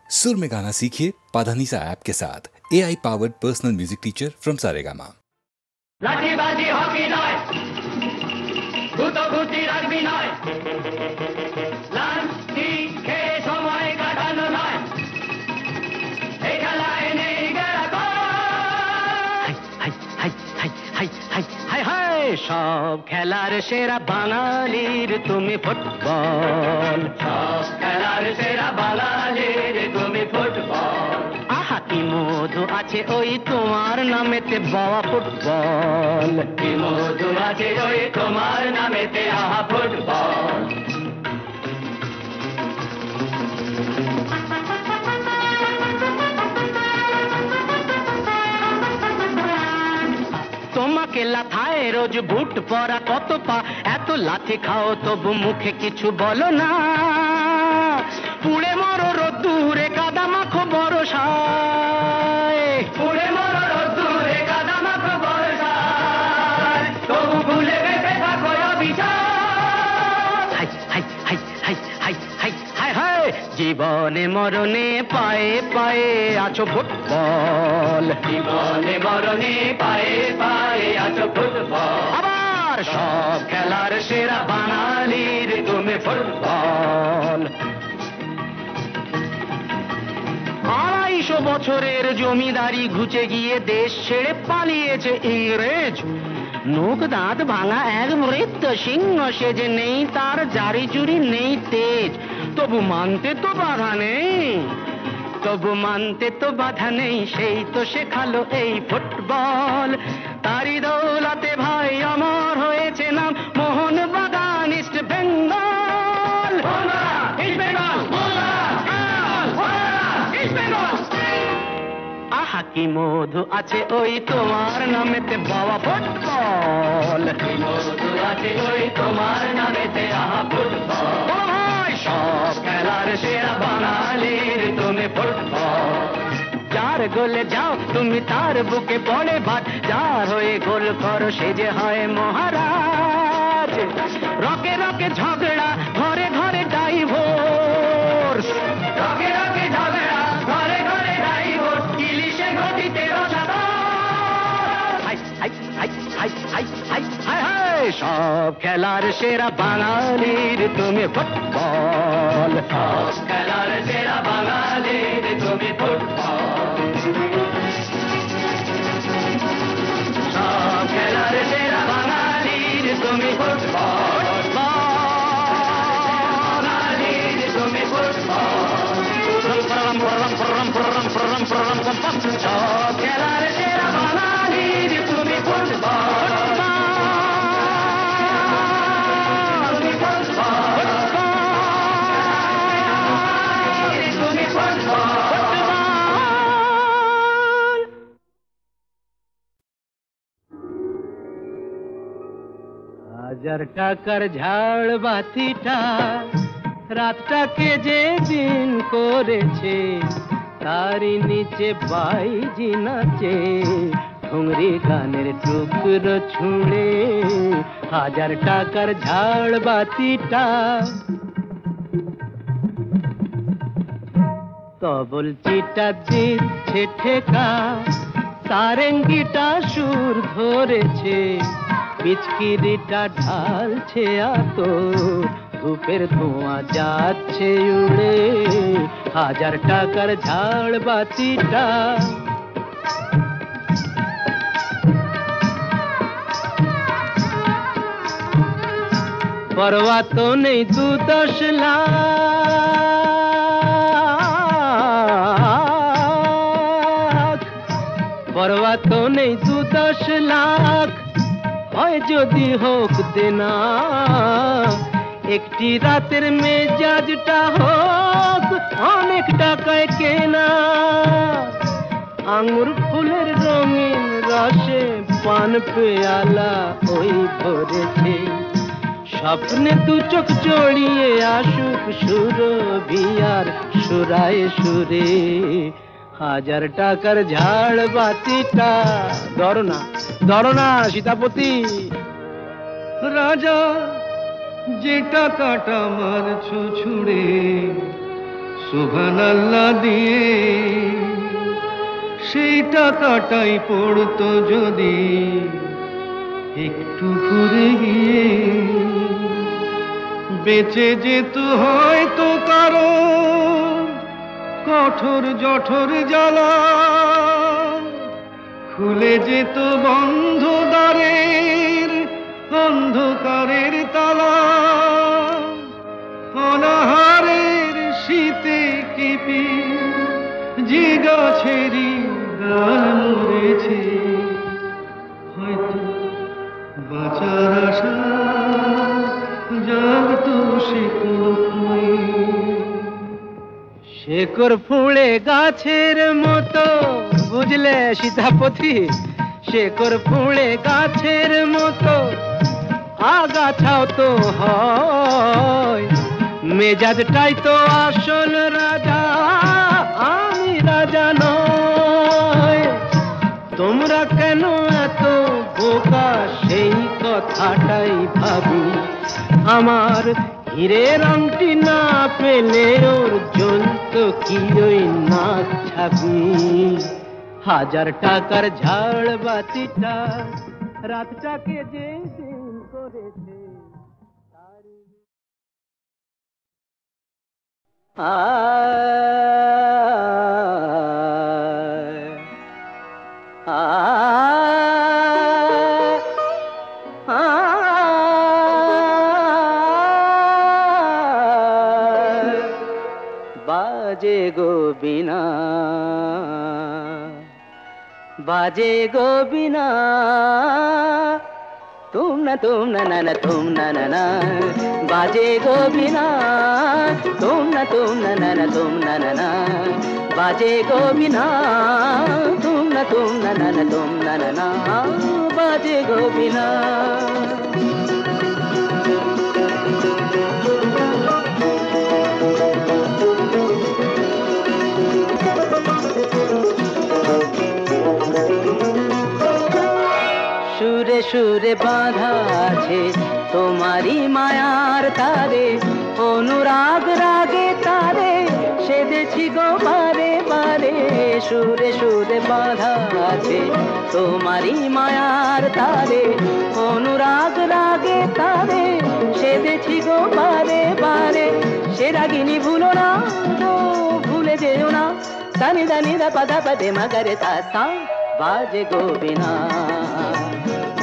सुर में गाना सीखिए पाधानीसा ऐप के साथ। AI powered personal music teacher from Saregama. লাঠিবাজি হকি নয়, গুতোগুতি রাগবি নয়, লাঠি খেয়ে সময় কাটানো নয়, এই খেলায় নেই গেরাকয়। হাই হাই হাই হাই হাই হাই হাই, সব খেলার সেরা বাঙালির তুমি ফুটবল, সব খেলার সেরা বাঙালির তুমি ফুটবল। আহা কি মধু আছে ওই তোমার নামেতে বাবা ফুটবল, কি মধু আছে ওই তোমার নামেতে আহা ফুটবল। তোমাকে লাথায় রোজ বুট পরা কত পা, এত লাথি খাও তবু মুখে কিছু বলো না, পুড়ে মরো রোদ্দুরে কাদা মাখো বরসায়, পুড়ে মরো রোদ্দুরে কাদা মাখো বরসায়, তবু ভুলে বেঁচে থাকো অবিচার। হাই হাই হাই হাই হাই হাই হাই হাই, জীবনে মরণে পায়ে পায়ে আছো ফুটবল, জীবনে মরণে পায়ে পায়ে আছো ফুটবল। আবার সব খেলার সেরা বাঙালির তুমি ফুটবল। 250 বছরের জমিদারি ঘুচে গিয়ে দেশ ছেড়ে পালিয়েছে ইংরেজ, নোক দাঁত ভাঙা এক মৃত সিংহ সেজে, নেই তার জারি জুরি নেই তেজ, তবু মানতে তো বাধা নেই, তবু মানতে তো বাধা নেই, সেই তো শেখালো এই ফুটবল। তারি দৌলতে ভাই অমর হয়েছে নাম মোহন বাগান ইস্ট বেঙ্গল। আহা কি মধু আছে ওই তোমার নামেতে বাবা ফুটবল, কি মধু আছে ওই তোমার নামেতে আহা ফুটবল। সব খেলার সেরা বাঙালির তুমি ফুটবল। যার গোলে যাও তুমি তার বুকে পড়ে ভাত, যার হয়ে গোল করো সে যে হয় মহারাজ। রকে রকে ঝগড়া ঘরে ঘরে ডাইভোর্স, রকে রকে ঝগড়া ঘরে ঘরে ডাইভোর্স, ইলিশে ঘটিতে রসাদা। হাই হাই হাই হাই হাই হাই হাই হাই, সব খেলার সেরা বাঙালির তুমি ফুটবল, সব খেলার সেরা বাঙালির তুমি ফুটবল, সব খেলার সেরা বাঙালির তুমি ফুটবল, বাঙালির তুমি ফুটবল। সব খেলার সেরা বাঙালির তুমি ফুটবল। হাজার টাকার ঝাড় বাতিটা রাতটাকে যে দিন করেছে, তারই নিচে বাইজি নাচে ঠুংরি গানের টুকরো ছুঁড়ে। হাজার টাকার ঝাড় বাতিটা তবল চিটা দিচ্ছে ঠেকা, সারেঙ্গিটা সুর ধরেছে, পিচকিরিটা ঢালছে আতো, ধূপের ধোঁয়া যাচ্ছে উড়ে। হাজার টাকার ঝাড় বাতিটা পরোয়া তো নেই 2-10 লাখ, পরোয়া তো নেই 2-10 লাখ, হয় যদি হোক দেনা, একটি রাতের মেজাজটা হোক অনেক টাকায় কেনা। আঙুর ফুলের রঙিন রসে পান পেয়ালা ওই ভরেছে, স্বপ্নে 2 চোখ জড়িয়ে আসুক সুরভিয়ার সুরায় সুরে। হাজার টাকার ঝাড় বাতিটা ধরো না সীতাপতি। রাজা যে টাকাটা মারছো ছুঁড়ে, সুবহানাল্লাহ দিয়ে সেই টাকাটাই পড়তো যদি একটু ঘুরে গিয়ে, বেঁচে যেত হয়তো কারো কঠোর জঠর জ্বালা, খুলে যেত বন্ধ দ্বারের অন্ধকারের তালা, অনাহারের শীতে কেঁপে যে গাছেরই ডাল মরেছে, হয়তো বাঁচার আশা জাগতো সে কোনোই। শেকড় ফুঁড়ে গাছের মতো, বুঝলে সীতাপতি, শেকড় ফুঁড়ে গাছের মতো আগাছাও তো হয়, মেজাজটাই তো আসল রাজা, আমি রাজা নয়। তোমরা কেন এত বোকা সেই কথাটাই ভাবি, আমার হীরের আংটি না পেলে ওর জ্বলত কি ওই নাক ছাবি। 1000 টাকার ঝাড় বাতিটা রাতটাকে যে দিন করেছে, বাজে গো বিনা, বাজে গো বিনা, तुम न ना ना तुम ना ना, बाजे गो बिना, तुम न ना ना तुम ना ना, बाजे गो बिना, तुम न ना ना तुम ना ना, बाजे गो बिना। সুরে সুরে বাঁধা আছে তোমারি মায়ার তারে, অনুরাগ রাগে তারে সেদেছি গো বারে বারে। সুরে সুরে বাঁধা আছে তোমারি মায়ার তারে, অনুরাগ রাগে তারে সেদেছি গো বারে বারে। সে রাগিনী ভুলো না গো, ভুলে যেও না, দানি দানি দা পাদা পদে মগরে তা সা। बाजे गो बिना,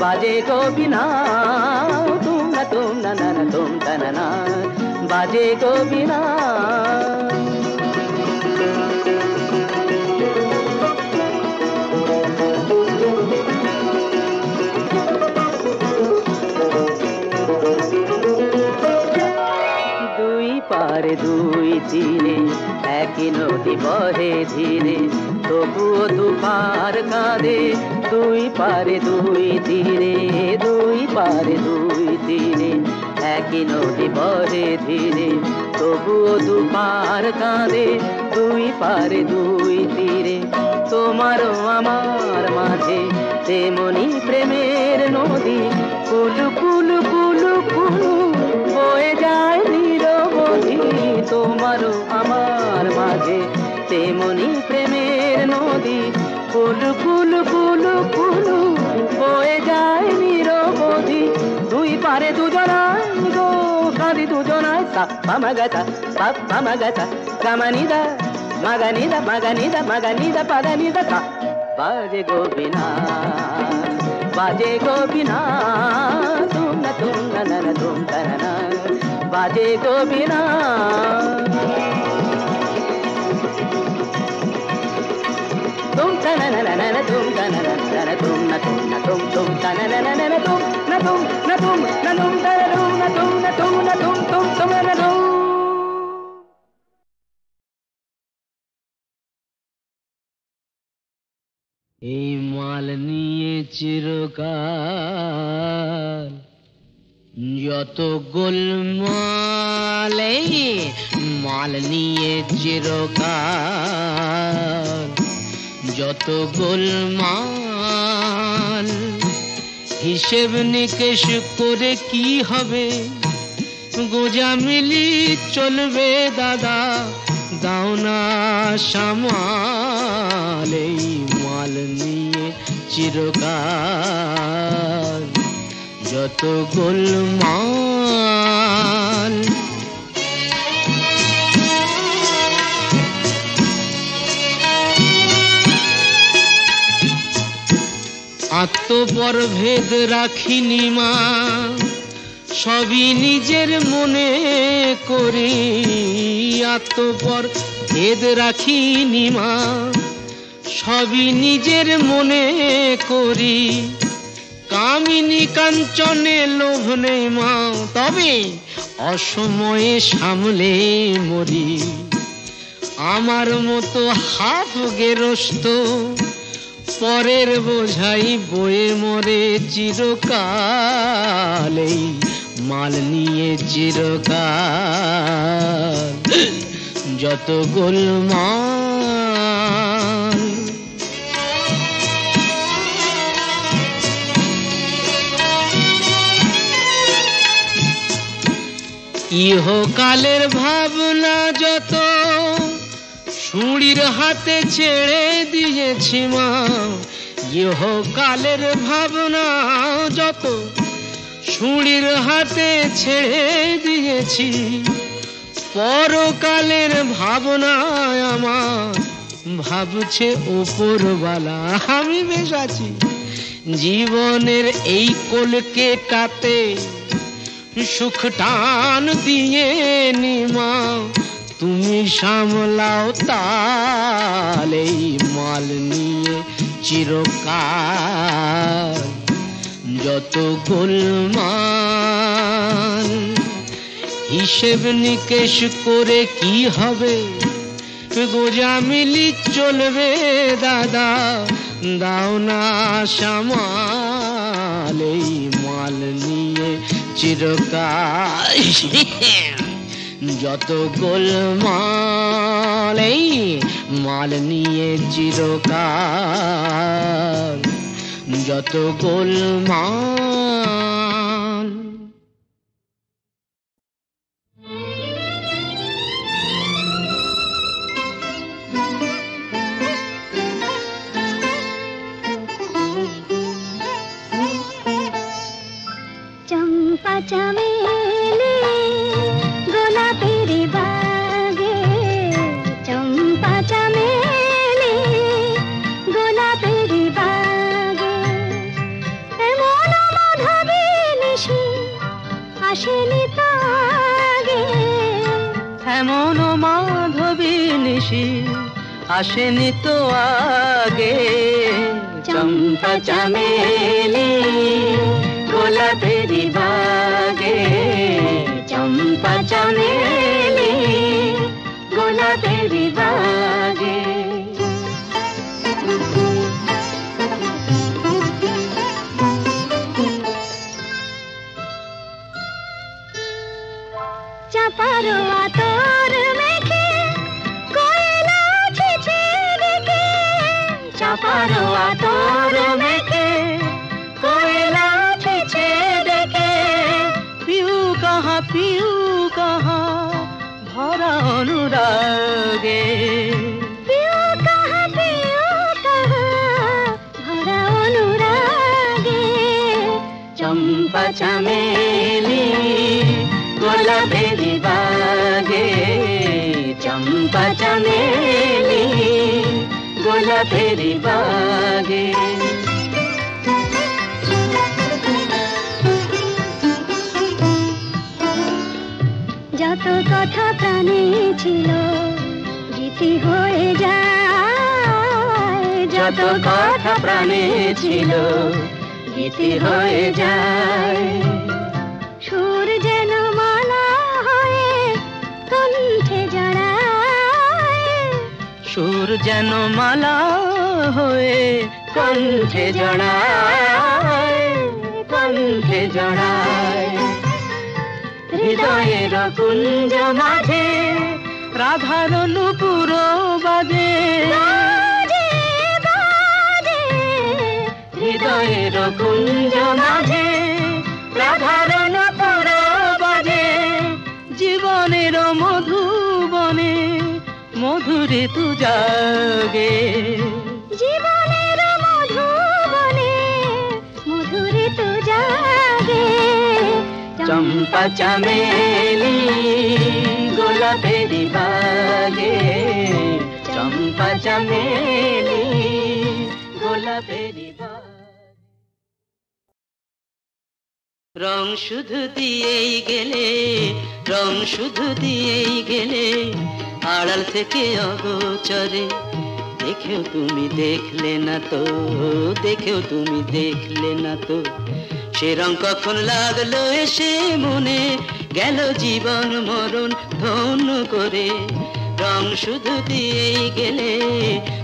बाजे गो बिना, तुम न ना तुम ना, बाजे गो बिना। দুই পারে দুই তীরে একই নদী বহে ধীরে, তবুও দুপার কাঁদে। দুই পারে দুই তীরে, দুই পারে দুই তীরে একই নদী বহে ধীরে, তবুও দুপার কাঁদে। দুই পারে দুই তীরে তোমারও আমার মাঝে তেমনি প্রেমের নদী, কুলু কুলু কুলু কুলু বয়ে যায় নিরবধি। তোমারও আমার মাঝে তেমনি প্রেমের নদী, কুলু কুলু কুলু কুলু বয়ে যায় নিরবধি। দুই পারে দুজনায় গো কাঁদি দুজনায়, সাপ্পা মাগাতা পাপ্পা মাগাতা গামানিদা মাগানিদা মাগানিদা মাগানিদা পাদানিদা তা। বাজে গো বিনা, बाजे गो बिना, तुम न ना तुम ना, बाजे गो बिना। तुम ना ना ना तुम ना ना तुम न तुम ना तुम ना ना तुम न तुम ना तुम ना तुम ना तुम ना तुम ना तुम ना तुम। এই মাল নিয়ে চিরকাল যত গোলমাল, মাল নিয়ে চিরকাল যত গোলমাল, হিসেব নিকেশ করে কি হবে, গোজা মিলি চলবে দাদা দাও না সামাল এই মাল নিয়ে চিরকাল যত গোলমাল। আত্মপর ভেদ রাখিনি মা সবই নিজের মনে করি, আত্মপর ভেদ রাখিনি মা সবই নিজের মনে করি। কামিনী কাঞ্চনে লোভ নেই মা তবে অসময়ে সামলে মরি। আমার মতো হাফ গেরস্ত পরের বোঝাই বয়ে মরে চিরকাল এই মাল নিয়ে চিরকাল যত গোলমাল। ইহকালের ভাবনা যত ছুরির হাতে ছেড়ে দিয়েছি মা, ইহকালের ভাবনা যত ছুরির হাতে ছেড়ে দিয়েছি। পরকালের ভাবনায় আমার ভাবছে ওপরওয়ালা আমি বেশ আছি। জীবনের এই কলকেটাতে সুখ টান দিয়ে নিমা তুমি সামলাও তাল এই মাল নিয়ে চিরকাল যত গোলমাল। হিসেব নিকেশ করে কি হবে গোজামিলি চলবে দাদা, দাও না সামাল এই মাল নিয়ে চিরকাল যত গোলমাল এই মাল নিয়ে চিরকাল যত গোলমাল। চম্পা চামেলি গোলাপের বাগে, চম্পা চামেলি গোলাপের বাগে, এমন মাধবী নিশি আসেনি তো আগে, এমন মাধবী নিশি আসেনি তো আগে। চম্পা চামেলি গোলাপের বাগে, চম্পা চামেলি গোলাপের বাগে। চাপার আতর মেখে কোয়েলা ছেছে রেখে, চাপার আতর মেখে কোয়েলা ছেছে রেখে, পিউ কাহা ভরা অনুরাগে, পিউ কাহা ভরা অনুরাগে। চম্পা চামেলি গোলাপের বাগে, চম্পা চামেলি গোলাপের বাগে। যত কথা প্রাণে ছিল গীতি হয়ে যায়, যত কথা প্রাণে ছিল গীতি হয়ে যায়। সুর যেন মালা হয়ে কণ্ঠে জড়ায়, সুর যেন মালা হয়ে কণ্ঠে জড়ায়, কণ্ঠে জড়ায়। হৃদয়ের কুঞ্জ মাঝে রাধার নূপুর বাজে, হৃদয়ের কুঞ্জ মাঝে রাধার নূপুর বাজে। জীবনের মধুবনে ঋতু জাগে জীবনের মধুবনে মধু ঋতু জাগে চম্পা চামেলি গোলাপেরি বাগে চম্পা চামেলি গোলাপেরি বাগে রং শুধু দিয়েই গেলে রং শুধু দিয়েই গেলে আড়াল থেকে অগোচরে দেখেও তুমি দেখলে না তো দেখেও তুমি দেখলে না তো সে রং কখন লাগলো এসে মনে গেল জীবন মরণ ধন্য করে রং শুধু দিয়েই গেলে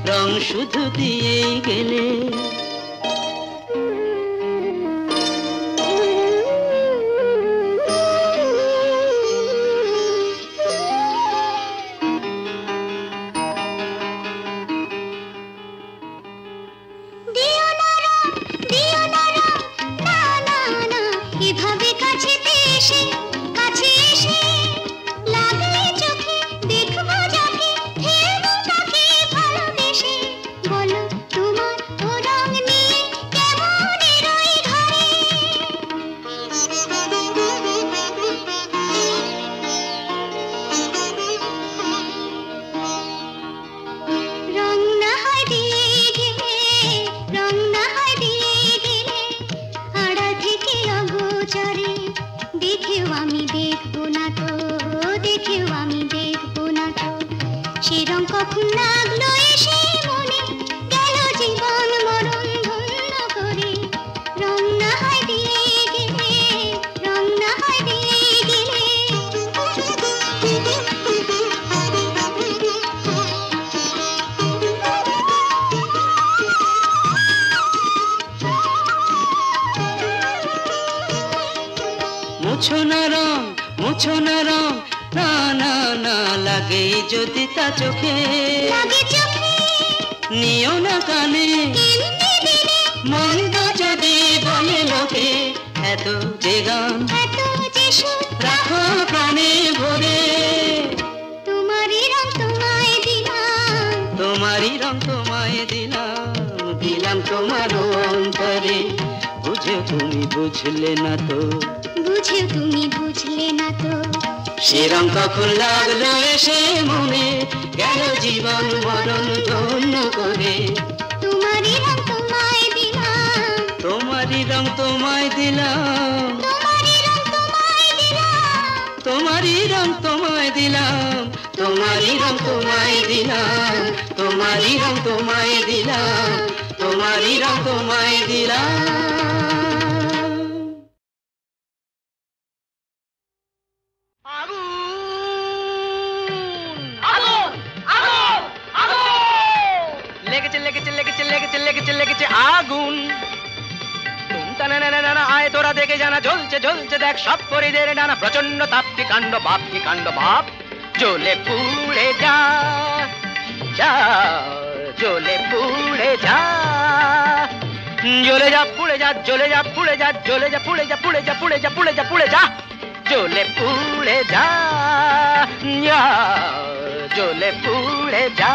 রং শুধু দিয়েই গেলে মুছো না রং না না না লাগে যদি তা চোখে নিও না কানে মন্দ যদি বলে লোকে এত যে গান রাখো প্রাণে ভরে তোমারই রং তোমায় দিলাম তোমারই রং তোমায় দিলাম দিলাম তোমার অন্তরে বুঝে তুমি বুঝলে না তো বুঝে তুমি বুঝলে না তো সে রং কখন লাগলো এসে মনে গেল জীবন মরণ ধন্য করে তোমারই রং তোমায় দিলাম তোমারই রং তোমায় দিলাম তোমারই রং তোমায় দিলাম তোমারই রং তোমায় দিলাম তোমারই রং তোমায় দিলাম তোমারই রং তোমায় দিলাম আগুন আয় তোরা দেখে জানা জ্বলছে জ্বলছে দেখ সব পরিদের ডানা প্রচন্ড তাপ্তি কাণ্ড বাপ কি কাণ্ড বাপ জ্বলে পুড়ে যা যা জ্বলে পুড়ে যা জ্বলে যা পুড়ে যা জ্বলে যা পুড়ে যা জ্বলে যা পুড়ে যা পুড়ে যা পুড়ে যা পুড়ে যা পুড়ে যা জ্বলে পুড়ে যা জ্বলে পুড়ে যা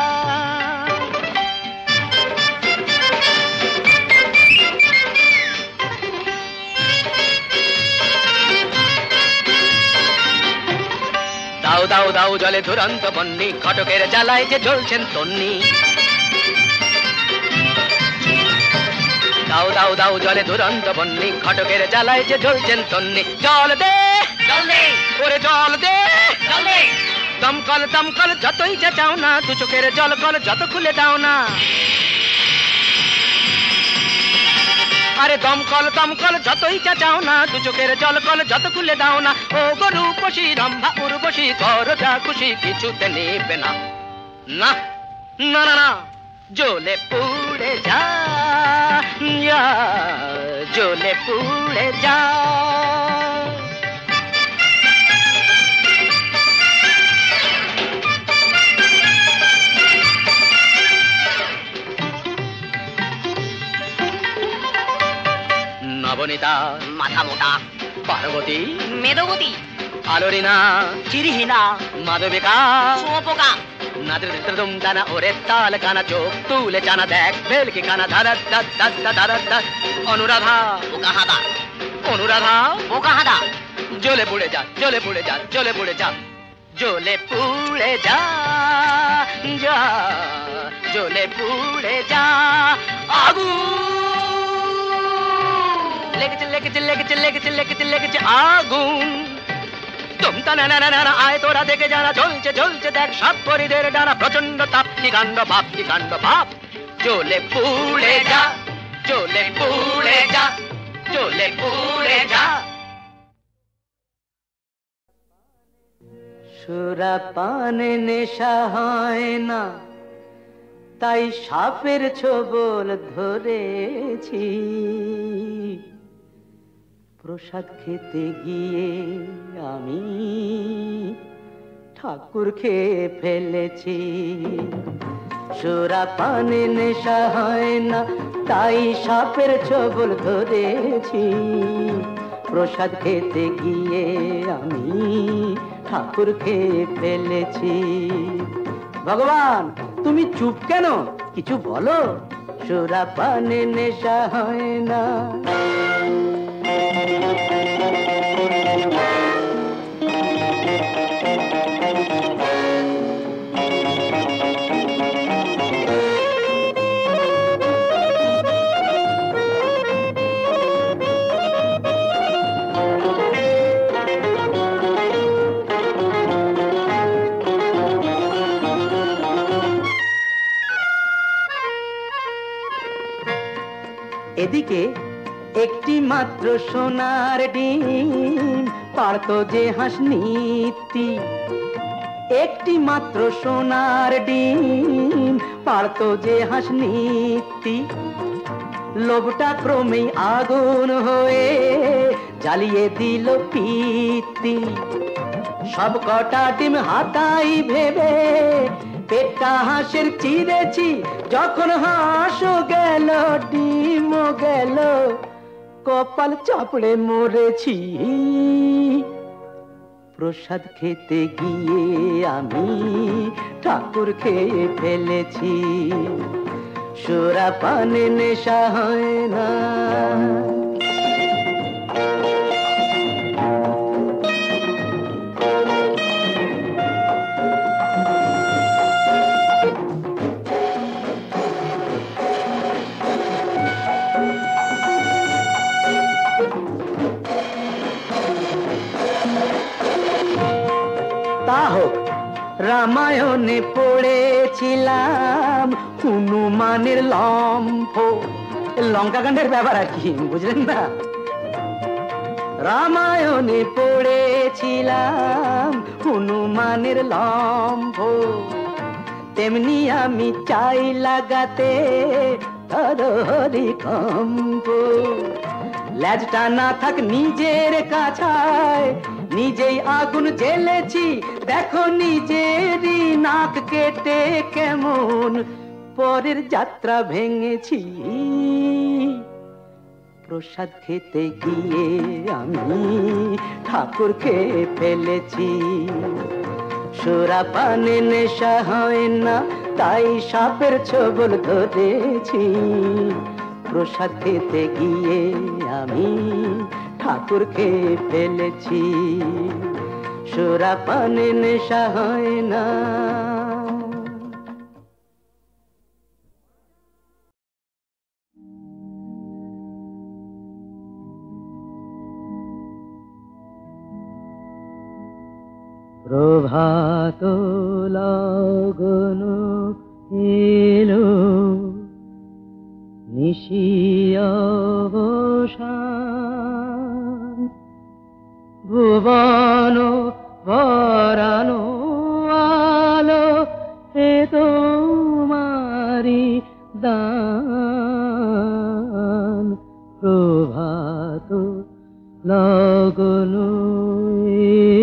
দাও দাও দাও জলে দুরন্ত বন্নি ঘটকের জ্বালায় যে জ্বলছেন তন্নি দাও দাও দাও জলে দুরন্ত বন্নি ঘটকের জ্বালায় যে জ্বলছেন তন্নি জল দে ওরে জল দে দমকল দমকল যতই চেঁচাও না দু চোখের জল কল যত খুলে দাও না আরে দমকল দমকল যতই চেঁচাও না দু চোখের জল কল যত খুলে দাও না ও গরু পশি রম্ভা উর্বশী কর যা খুশি কিছুতে নেবে না না না না না জ্বলে পুড়ে যা জ্বলে পুড়ে যা নবনীতা মাথা মোটা পার্বতী মেদবতী আলোরিনা চিরিহীনা মাধবিকা শুয়োপোকা নাচে দুম দানা ওরে তাল কানা চোখ তুলে জানা দেখ ভেলকি কানা ধারা ধারা অনুরাধা বোকা হাদা অনুরাধা বোকা হাদা জ্বলে পুড়ে যা জ্বলে পুড়ে যা জ্বলে পুড়ে যা জ্বলে পুড়ে যা যা জ্বলে পুড়ে যা আগুন লেগেছে লেগেছে লেগেছে লেগেছে লেগেছে লেগেছে আগুন তুমতা না না না আয় তোরা দেখে যারা জ্বলছে জ্বলছে দেখ সব পরিদের ডানা প্রচন্ড তাপ্তি কাণ্ড ভাব জ্বলে পুড়ে যা জ্বলে পুড়ে যা জ্বলে পুড়ে যা সুরাপানে নেশা হয় না তাই সাপের ছোবল ধরেছি প্রসাদ খেতে গিয়ে আমি ঠাকুর খেয়ে ফেলেছি সুরাপানে নেশা হয় না তাই সাপের ছোবল ধরেছি প্রসাদ খেতে গিয়ে আমি ঠাকুর খেয়ে ফেলেছি ভগবান তুমি চুপ কেন কিছু বলো সুরাপানে নেশা হয় না এদিকে একটি মাত্র সোনার ডিম পারতো যে হাঁস নিতি একটি মাত্র সোনার ডিম পারতো যে হাঁস নিতি লোভটা ক্রমেই আগুন হয়ে জ্বালিয়ে দিল পিতি সব কটা ডিম হাতাই ভেবে পেটটা হাঁসের চিরেছি যখন হাঁসও গেল ডিমও গেল কপাল চাপড়ে মরেছি প্রসাদ খেতে গিয়ে আমি ঠাকুর খেয়ে ফেলেছি সুরাপানে নেশা হয় না তা হোক রামায়ণে পড়েছিলাম হনুমানের লম্ফ লঙ্কাকাণ্ডের ব্যাপার আর কি বুঝলেন না রামায়ণে পড়েছিলাম হনুমানের লম্ফ তেমনি আমি চাই লাগাতে হরিকম্প লেজটা না থাক নিজের কাছায় নিজেই আগুন জ্বেলেছি দেখো নিজেরই নাক কেটে কেমন পরের যাত্রা ভেঙেছি প্রসাদ খেতে গিয়ে আমি ঠাকুর খেয়ে ফেলেছি সুরাপানে নেশা হয় না তাই সাপের ছোবল ধরেছি প্রসাদ খেতে গিয়ে আমি ঠাকুর খেয়ে ফেলেছি সুরাপানে নেশা হয় না প্রভাত লগন এলো নিশি অবসান ভুবন ভরানো আলো এ তোমারি দান প্রভাত লগন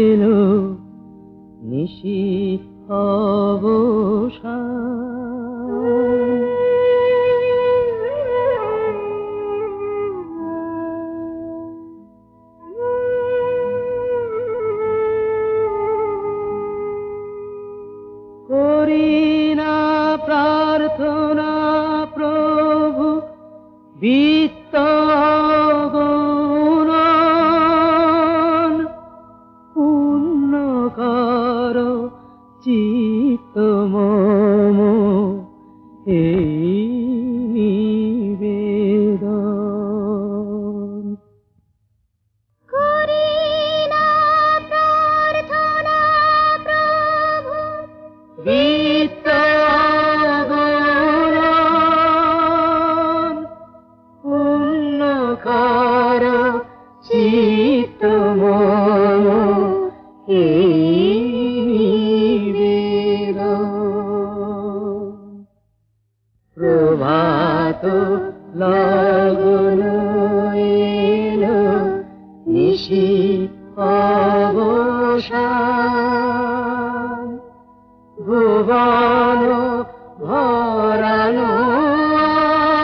এলো নিশি অবসান করি বিত্তগুণন পূর্ণ কর চিত্ত মম এই নিবেদন। করি না প্রার্থনা প্রভু বিত্তগুণন পূর্ণ কর চিত্ত মম এই নিবেদন। প্রভাত লগন এলো নিশি অবসান ভুবন ভরানো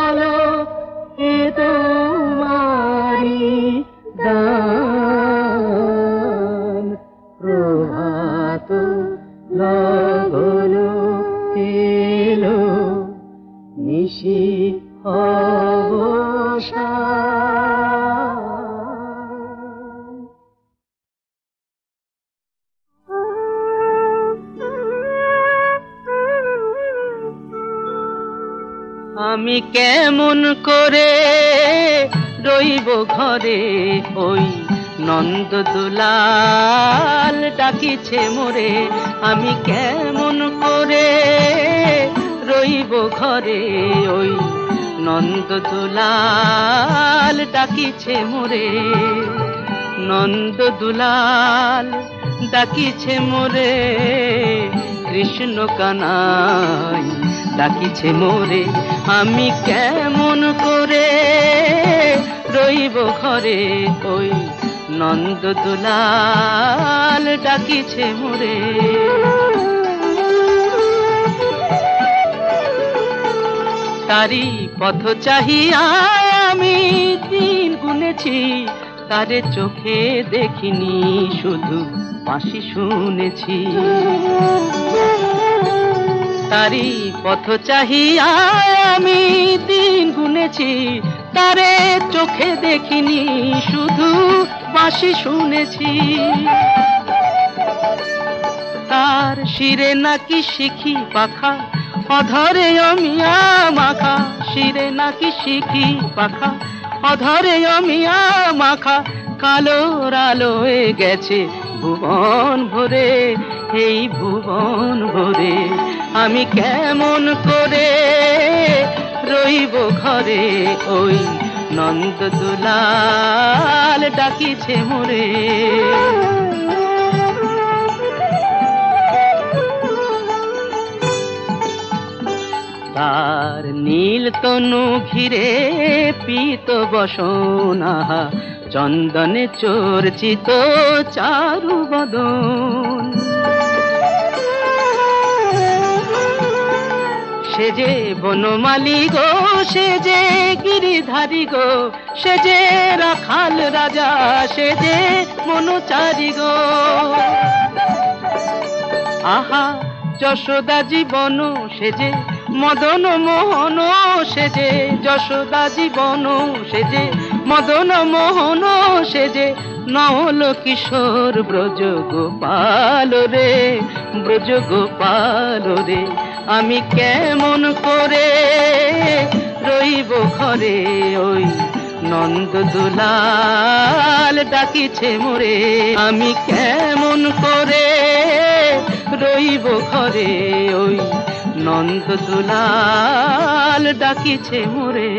আলো এ তোমারি দান। প্রভাত লগন এলো নিশি অবসান। আমি কেমন করে রইব ঘরে ওই নন্দ দুলাল ডাকিছে মোরে। আমি কেমন করে রইব ঘরে ওই নন্দ দুলাল ডাকিছে মোরে। নন্দ দুলাল ডাকিছে মোরে কৃষ্ণ কানাই ডাকিছে মোরে। আমি কেমন করে রইব ঘরে ওই নন্দ দুলাল ডাকিছে মোরে। তারি পথ চাহিয়া আমি দিন গুনেছি, তারে চোখে দেখিনি শুধু বাঁশি শুনেছি। তারি পথ চাহিয়া আমি দিন গুনেছি, তারে চোখে দেখিনি শুধু বাঁশি শুনেছি। তার শিরে নাকি শিখি পাখা অধরে অমিয়া মাখা। শিরে নাকি শিখি পাখা অধরে অমিয়া মাখা। কালোর আলোয় গেছে ভুবন ভরে এই ভুবন ভরে। আমি কেমন করে রইব ঘরে ওই নন্দ দুলাল ডাকিছে মোরে। তার নীল তনু ঘিরে পীত বসনা, চন্দনে চর্চিত চারু বদন। সে যে বনমালী গো, সে যে গিরিধারী গো, সে যে রাখাল রাজা, সে যে মনোচারী গো। আহা যশোদা জীবন সে যে মদন মোহন, সে যে যশোদা জীবন সে যে মদন মোহন। সে যে নল কিশোর ব্রজ গোপাল রে, ব্রজ গোপাল রে। আমি কেমন করে রইব ঘরে ওই নন্দ দুলাল ডাকিছে মোরে। আমি কেমন করে রইব ঘরে ওই নন্দ দুলাল ডাকিছে মোরে।